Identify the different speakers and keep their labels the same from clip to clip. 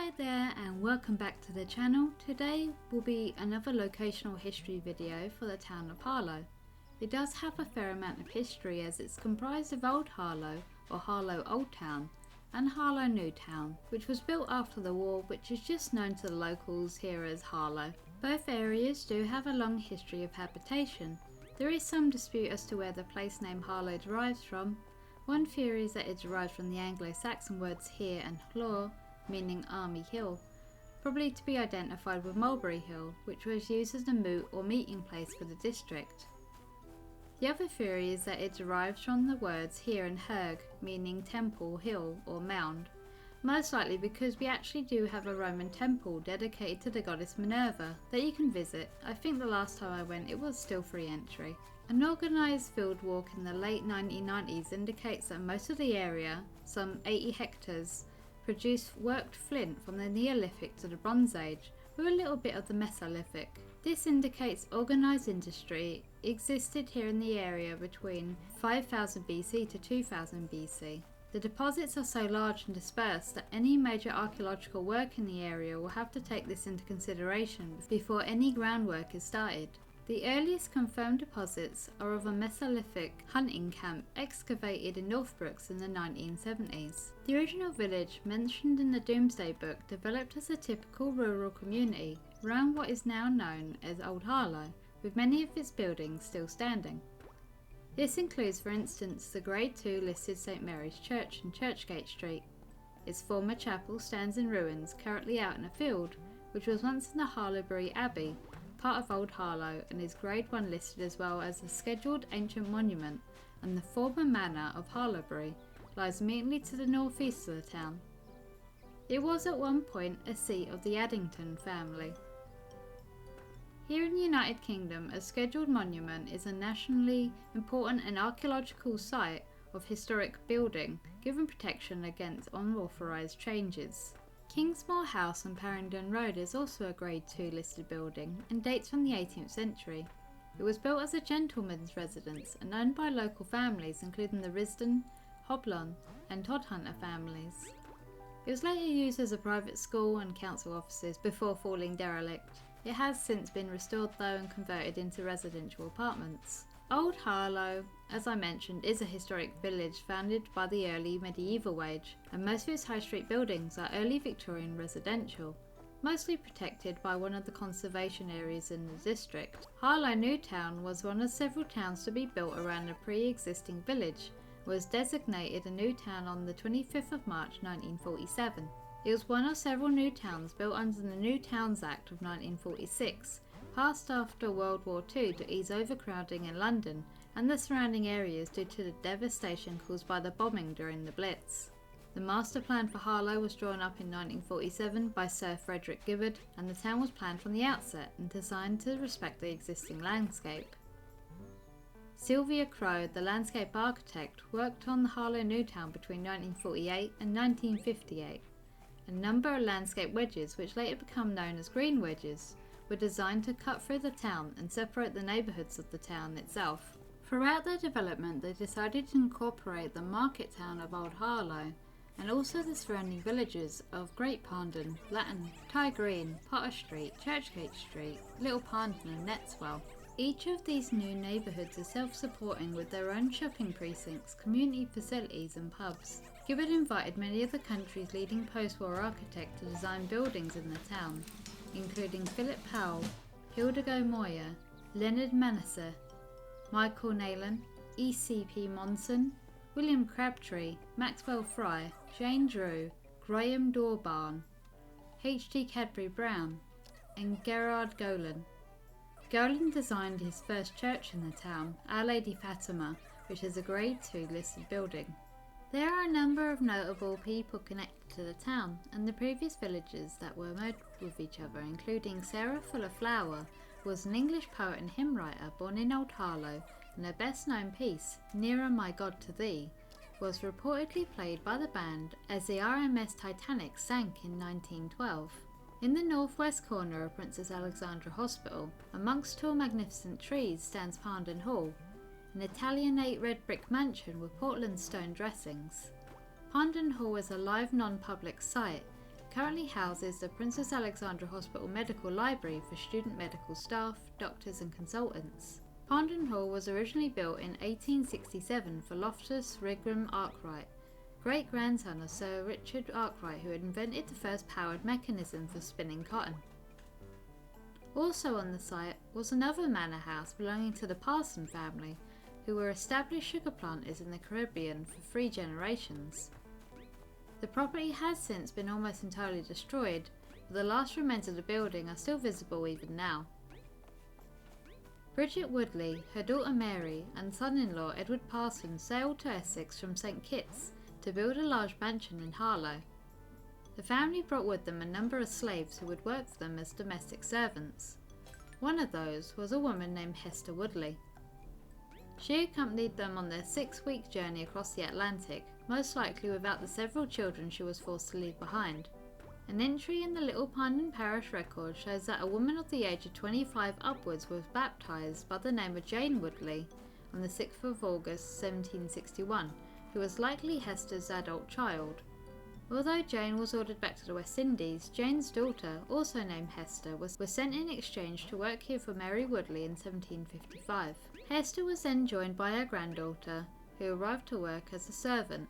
Speaker 1: Hi there and welcome back to the channel. Today will be another locational history video for the town of Harlow. It does have a fair amount of history as it's comprised of Old Harlow or Harlow Old Town and Harlow New Town, which was built after the war, which is just known to the locals here as Harlow. Both areas do have a long history of habitation. There is some dispute as to where the place name Harlow derives from. One theory is that it derives from the Anglo-Saxon words here and hlor, meaning Army Hill, probably to be identified with Mulberry Hill, which was used as a moot or meeting place for the district. The other theory is that it derives from the words here and herg, meaning temple, hill or mound, most likely because we actually do have a Roman temple dedicated to the goddess Minerva that you can visit. I think the last time I went it was still free entry. An organised field walk in the late 1990s indicates that most of the area, some 80 hectares, produced worked flint from the Neolithic to the Bronze Age, with a little bit of the Mesolithic. This indicates organised industry existed here in the area between 5000 BC to 2000 BC. The deposits are so large and dispersed that any major archaeological work in the area will have to take this into consideration before any groundwork is started. The earliest confirmed deposits are of a Mesolithic hunting camp excavated in Northbrooks in the 1970s. The original village mentioned in the Domesday Book developed as a typical rural community around what is now known as Old Harlow, with many of its buildings still standing. This includes, for instance, the Grade II listed St Mary's Church in Churchgate Street. Its former chapel stands in ruins, currently out in a field, which was once in the Harlowbury Abbey, part of Old Harlow, and is Grade I listed as well as a scheduled ancient monument, and the former manor of Harlowbury lies immediately to the northeast of the town. It was at one point a seat of the Addington family. Here in the United Kingdom, a scheduled monument is a nationally important and archaeological site of historic building, given protection against unauthorised changes. Kingsmore House on Parringdon Road is also a Grade II listed building and dates from the 18th century. It was built as a gentleman's residence and owned by local families including the Risdon, Hoblon and Todhunter families. It was later used as a private school and council offices before falling derelict. It has since been restored though and converted into residential apartments. Old Harlow, as I mentioned, is a historic village founded by the early medieval age, and most of its high street buildings are early Victorian residential, mostly protected by one of the conservation areas in the district. Harlow New Town was one of several towns to be built around a pre-existing village, and was designated a new town on the 25th of March 1947. It was one of several new towns built under the New Towns Act of 1946, passed after World War II to ease overcrowding in London and the surrounding areas due to the devastation caused by the bombing during the Blitz. The master plan for Harlow was drawn up in 1947 by Sir Frederick Gibbard, and the town was planned from the outset and designed to respect the existing landscape. Sylvia Crowe, the landscape architect, worked on the Harlow New Town between 1948 and 1958. A number of landscape wedges, which later become known as green wedges, were designed to cut through the town and separate the neighbourhoods of the town itself. Throughout their development they decided to incorporate the market town of Old Harlow and also the surrounding villages of Great Parndon, Latin, Ty Green, Potter Street, Churchgate Street, Little Parndon and Netswell. Each of these new neighbourhoods is self-supporting with their own shopping precincts, community facilities and pubs. Gibbard invited many of the country's leading post-war architects to design buildings in the town, including Philip Powell, Hildego Moyer, Leonard Manasseh, Michael Nayland, E.C.P. Monson, William Crabtree, Maxwell Fry, Jane Drew, Graham Dorbarn, H.T. Cadbury Brown, and Gerard Golan. Golan designed his first church in the town, Our Lady Fatima, which is a Grade II listed building. There are a number of notable people connected to the town and the previous villagers that were merged with each other, including Sarah Fuller Flower, who was an English poet and hymn writer born in Old Harlow, and her best known piece, Nearer My God to Thee, was reportedly played by the band as the RMS Titanic sank in 1912. In the northwest corner of Princess Alexandra Hospital, amongst tall magnificent trees, stands Parndon Hall, an Italianate red brick mansion with Portland stone dressings. Parndon Hall is a live non-public site, currently houses the Princess Alexandra Hospital Medical Library for student medical staff, doctors and consultants. Parndon Hall was originally built in 1867 for Loftus Rigram Arkwright, great-grandson of Sir Richard Arkwright, who had invented the first powered mechanism for spinning cotton. Also on the site was another manor house belonging to the Parson family, who were established sugar planters in the Caribbean for 3 generations. The property has since been almost entirely destroyed, but the last remains of the building are still visible even now. Bridget Woodley, her daughter Mary and son-in-law Edward Parson sailed to Essex from St Kitts to build a large mansion in Harlow. The family brought with them a number of slaves who would work for them as domestic servants. One of those was a woman named Hester Woodley. She accompanied them on their 6-week journey across the Atlantic, most likely without the several children she was forced to leave behind. An entry in the Little Parndon Parish record shows that a woman of the age of 25 upwards was baptised by the name of Jane Woodley on the 6th of August 1761, who was likely Hester's adult child. Although Jane was ordered back to the West Indies, Jane's daughter, also named Hester, was sent in exchange to work here for Mary Woodley in 1755. Hester was then joined by her granddaughter, who arrived to work as a servant.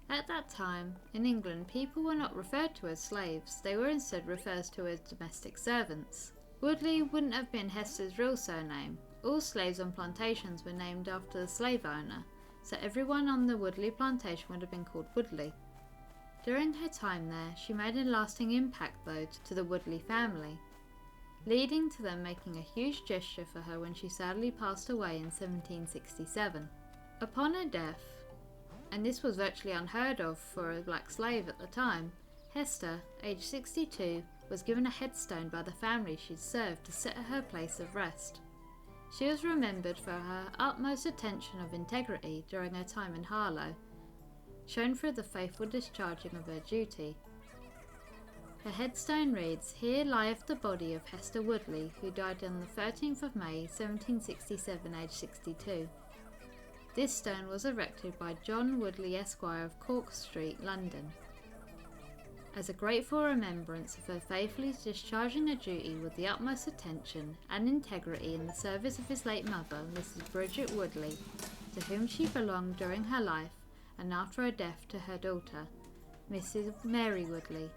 Speaker 1: At that time, in England, people were not referred to as slaves, they were instead referred to as domestic servants. Woodley wouldn't have been Hester's real surname. All slaves on plantations were named after the slave owner, so everyone on the Woodley plantation would have been called Woodley. During her time there, she made a lasting impact though to the Woodley family, leading to them making a huge gesture for her when she sadly passed away in 1767. Upon her death, and this was virtually unheard of for a black slave at the time, Hester, aged 62, was given a headstone by the family she'd served to sit at her place of rest. She was remembered for her utmost attention of integrity during her time in Harlow, shown through the faithful discharging of her duty. Her headstone reads, "Here lieth the body of Hester Woodley, who died on the 13th of May 1767, aged 62. This stone was erected by John Woodley Esquire of Cork Street, London, as a grateful remembrance of her faithfully discharging her duty with the utmost attention and integrity in the service of his late mother, Mrs. Bridget Woodley, to whom she belonged during her life, and after her death to her daughter, Mrs. Mary Woodley,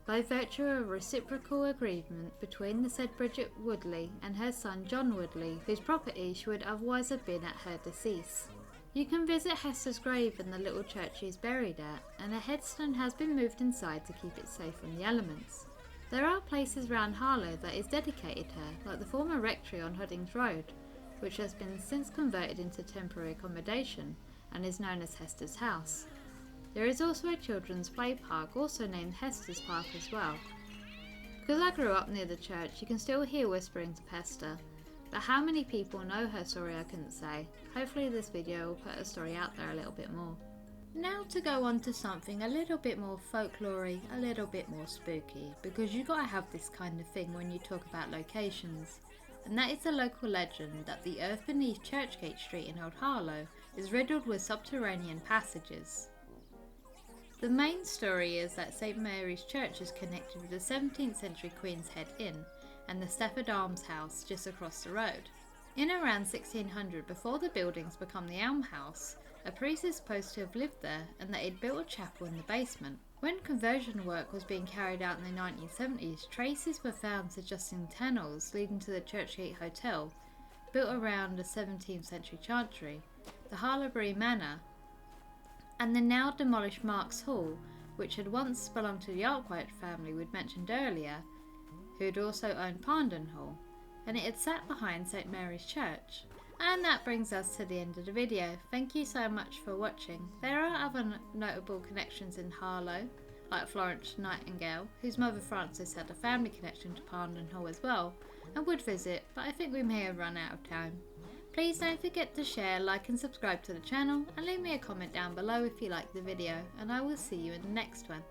Speaker 1: by virtue of a reciprocal agreement between the said Bridget Woodley and her son John Woodley, whose property she would otherwise have been at her decease." You can visit Hester's grave in the little church she is buried at, and a headstone has been moved inside to keep it safe from the elements. There are places around Harlow that is dedicated to her, like the former rectory on Huddings Road, which has been since converted into temporary accommodation and is known as Hester's House. There is also a children's play park, also named Hester's Park as well. Because I grew up near the church, you can still hear whisperings of Hester, but how many people know her story I couldn't say. Hopefully this video will put her story out there a little bit more. Now to go on to something a little bit more folklory, a little bit more spooky, because you gotta have this kind of thing when you talk about locations. And that is the local legend that the earth beneath Churchgate Street in Old Harlow is riddled with subterranean passages. The main story is that St Mary's Church is connected with the 17th century Queen's Head Inn and the Stafford Arms House just across the road. In around 1600, before the buildings become the almshouse, a priest is supposed to have lived there and that he'd built a chapel in the basement. When conversion work was being carried out in the 1970s, traces were found suggesting tunnels leading to the Churchgate Hotel, built around the 17th century chantry, the Harlowbury Manor, and the now demolished Marks Hall, which had once belonged to the Arkwright family we'd mentioned earlier, who had also owned Parndon Hall, and it had sat behind St Mary's Church. And that brings us to the end of the video. Thank you so much for watching. There are other notable connections in Harlow, like Florence Nightingale, whose mother Frances had a family connection to Parndon Hall as well, and would visit, but I think we may have run out of time. Please don't forget to share, like and subscribe to the channel, and leave me a comment down below if you liked the video, and I will see you in the next one.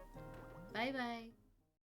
Speaker 1: Bye bye.